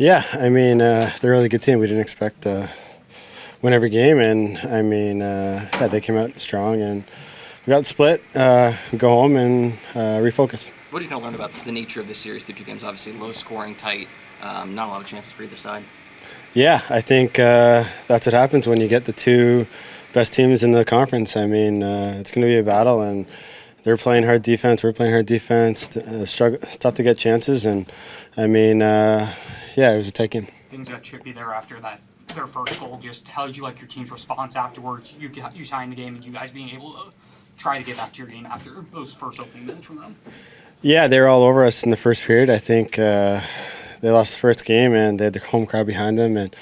Yeah, I mean, they're a really good team. We didn't expect to win every game, and I mean, yeah, they came out strong, and we got split, go home, and refocus. What do you kind of learn about the nature of this series through two games? Obviously, low scoring, tight, not a lot of chances for either side. Yeah, I think that's what happens when you get the two best teams in the conference. I mean, it's going to be a battle, and they're playing hard defense. We're playing hard defense. It's tough to get chances, and I mean, yeah, it was a tight game. Things got chippy there after their first goal. Just how did you like your team's response afterwards? You tying the game, and you guys being able to try to get back to your game after those first opening minutes from them. Yeah, they were all over us in the first period. I think they lost the first game, and they had the home crowd behind them, and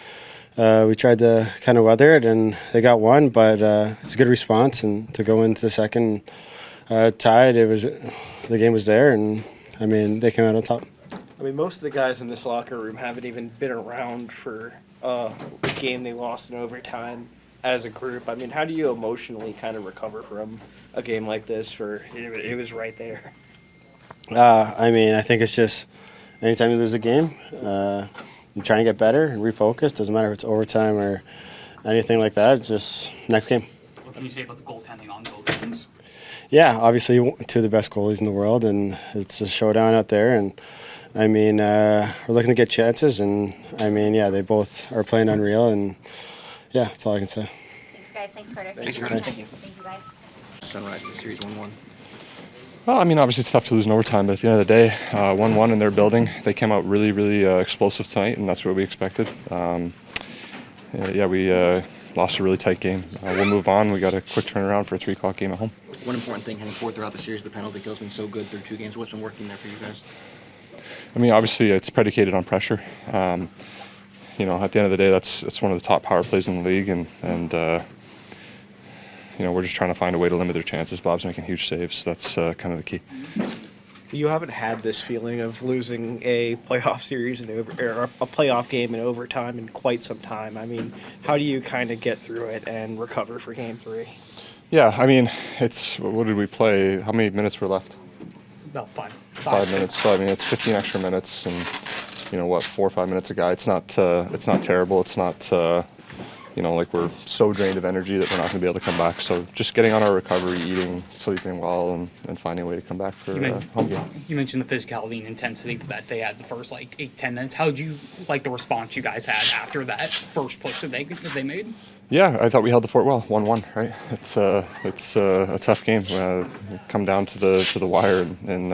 we tried to kind of weather it, and they got one, but it's a good response. And to go into the second tied, the game was there, and I mean, they came out on top. I mean, most of the guys in this locker room haven't even been around for a game they lost in overtime as a group. I mean, how do you emotionally kind of recover from a game like this? It was right there. I mean, I think it's just anytime you lose a game, you try and get better and refocus. Doesn't matter if it's overtime or anything like that. It's just next game. What can you say about the goaltending on both ends? Yeah, obviously two of the best goalies in the world, and it's a showdown out there. And I mean, we're looking to get chances, and I mean, yeah, they both are playing unreal, and yeah, that's all I can say. Thanks, guys. Thanks, Carter. Thanks, Carter. Thank you. Thank you, guys. Sunrise, the series 1-1. Well, I mean, obviously it's tough to lose in overtime, but at the end of the day, 1-1 in their building. They came out really, really explosive tonight, and that's what we expected. Yeah, we lost a really tight game. We'll move on. We got a quick turnaround for a 3 o'clock game at home. One important thing heading forward throughout the series, the penalty kill has been so good through 2 games. What's been working there for you guys? I mean, obviously it's predicated on pressure. You know, at the end of the day, that's one of the top power plays in the league, and you know, we're just trying to find a way to limit their chances. Bob's making huge saves. That's kind of the key. You haven't had this feeling of losing a playoff series or a playoff game in overtime in quite some time. I mean, how do you kind of get through it and recover for Game 3? Yeah, I mean, what did we play? How many minutes were left? About 5. 5 minutes. So I mean, it's 15 extra minutes, and you know what, 4 or 5 minutes a guy. It's not terrible. It's not you know, like we're so drained of energy that we're not going to be able to come back. So just getting on our recovery, eating, sleeping well, and finding a way to come back for home game. You mentioned the physicality and intensity that they had the first 8-10 minutes. How did you like the response you guys had after that first push that they made? Yeah, I thought we held the fort well, 1-1. Right? It's a tough game. Come down to the wire in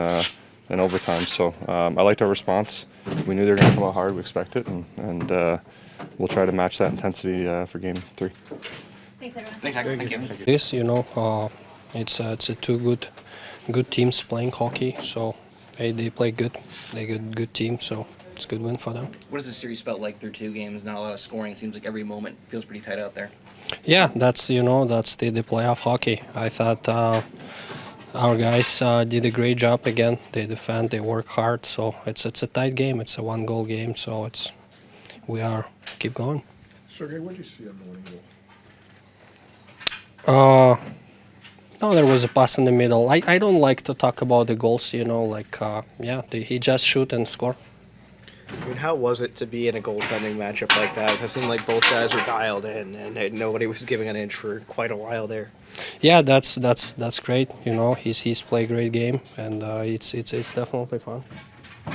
overtime. So I liked our response. We knew they were going to come out hard. We expect it, and we'll try to match that intensity for Game 3. Thanks, everyone. Thanks, Hagler. Thank you. This, you know, it's a two good teams playing hockey. So they play good. They're a good team. So it's a good win for them. What has the series felt like through 2 games? Not a lot of scoring. It seems like every moment feels pretty tight out there. Yeah, that's the playoff hockey. I thought our guys did a great job again. They defend, they work hard. So it's a tight game. It's a 1-goal game. So we keep going. Sergei, what did you see on the winning goal? No, there was a pass in the middle. I don't like to talk about the goals, you know, he just shoot and score. I mean, how was it to be in a goaltending matchup like that? It seemed like both guys were dialed in, and nobody was giving an inch for quite a while there. Yeah, that's great. You know, he's played a great game, and it's definitely fun.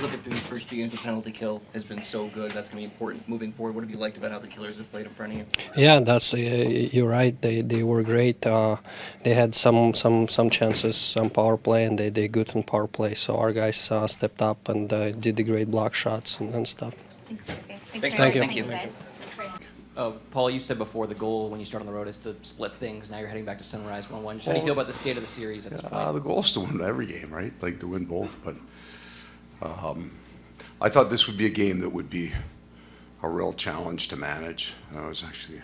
Looking through these first 2 games, the penalty kill has been so good. That's going to be important moving forward. What have you liked about how the Killers have played in front of you? Yeah, that's you're right. They were great. They had some chances, some power play, and they did good on power play. So our guys stepped up and did the great block shots and stuff. Thanks, Sergei. Thank you. Thank you, guys. Paul, you said before the goal when you start on the road is to split things. Now you're heading back to Sunrise 1-1. Just how do you feel about the state of the series at this point? The goal is to win every game, right? Like to win both, but I thought this would be a game that would be a real challenge to manage. I was actually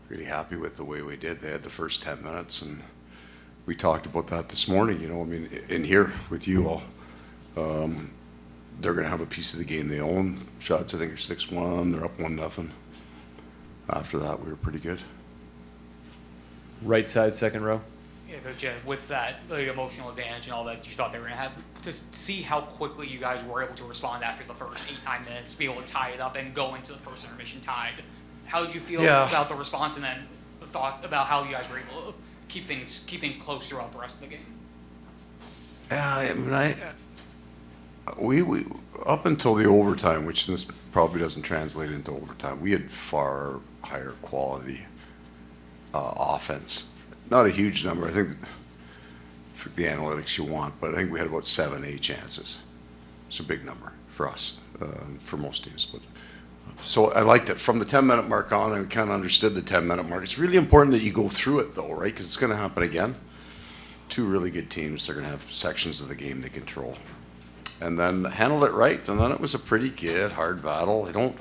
really happy with the way we did. They had the first 10 minutes, and we talked about that this morning. You know, I mean, in here with you all, they're going to have a piece of the game they own. Shots, I think, are 6-1. They're up 1-0. After that, we were pretty good. Right side, second row. Yeah, Coach, with that emotional advantage and all that you thought they were going to have, to see how quickly you guys were able to respond after the first 8-9 minutes, be able to tie it up and go into the first intermission tied. How did you feel about the response, and then the thought about how you guys were able to keep things close throughout the rest of the game? Yeah, I mean, we up until the overtime, which this probably doesn't translate into overtime, we had far higher quality offense. Not a huge number. I think for the analytics you want, but I think we had about 7-8 chances. It's a big number for us, for most teams. But so I liked it. From the 10-minute mark on, I kind of understood the 10-minute mark. It's really important that you go through it, though, right? Because it's going to happen again. Two really good teams. They're going to have sections of the game they control. And then handled it right, and then it was a pretty good, hard battle. I think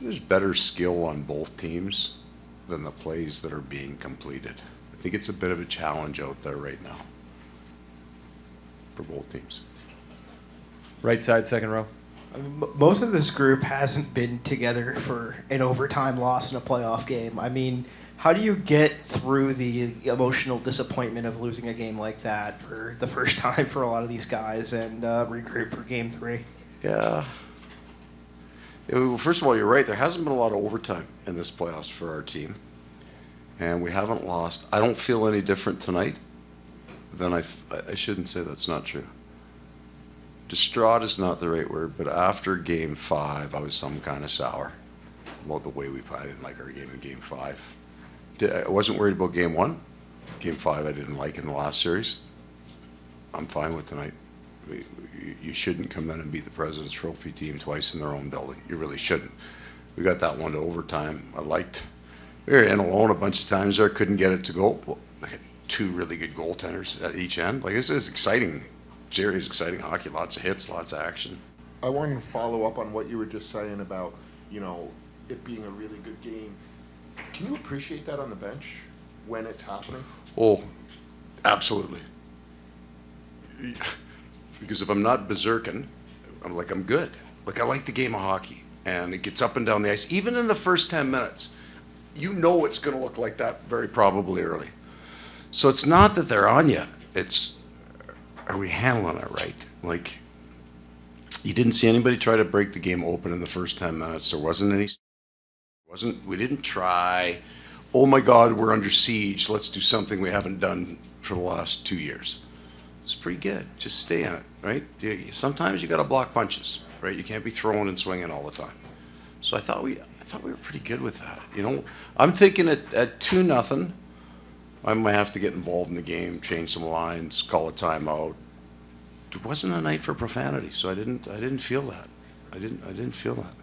there's better skill on both teams than the plays that are being completed. I think it's a bit of a challenge out there right now for both teams. Right side, second row. I mean, most of this group hasn't been together for an overtime loss in a playoff game. I mean, how do you get through the emotional disappointment of losing a game like that for the first time for a lot of these guys and regroup for Game 3? Yeah. Well, first of all, you're right. There hasn't been a lot of overtime in this playoffs for our team. And we haven't lost. I don't feel any different tonight than I shouldn't say that's not true. Distraught is not the right word, but after Game 5, I was some kind of sour about the way we played. I didn't like our game in Game 5. I wasn't worried about Game 1. Game 5 I didn't like in the last series. I'm fine with tonight. You shouldn't come in and beat the President's Trophy team twice in their own building. You really shouldn't. We got that one to overtime. We were in alone a bunch of times there, couldn't get it to go. Well, I had two really good goaltenders at each end. This is exciting series, exciting hockey, lots of hits, lots of action. I wanted to follow up on what you were just saying about, it being a really good game. Can you appreciate that on the bench when it's happening? Oh, absolutely. Because if I'm not berserking, I'm good. I like the game of hockey, and it gets up and down the ice. Even in the first 10 minutes, you know it's going to look like that very probably early. So it's not that they're on you. It's, are we handling it right? You didn't see anybody try to break the game open in the first 10 minutes. There wasn't any. We didn't try, oh my God, we're under siege. Let's do something we haven't done for the last 2 years. It's pretty good. Just stay in it, right? Sometimes you got to block punches, right? You can't be throwing and swinging all the time. So I thought we were pretty good with that. I'm thinking at 2-0, I might have to get involved in the game, change some lines, call a timeout. It wasn't a night for profanity, so I didn't feel that. I didn't feel that.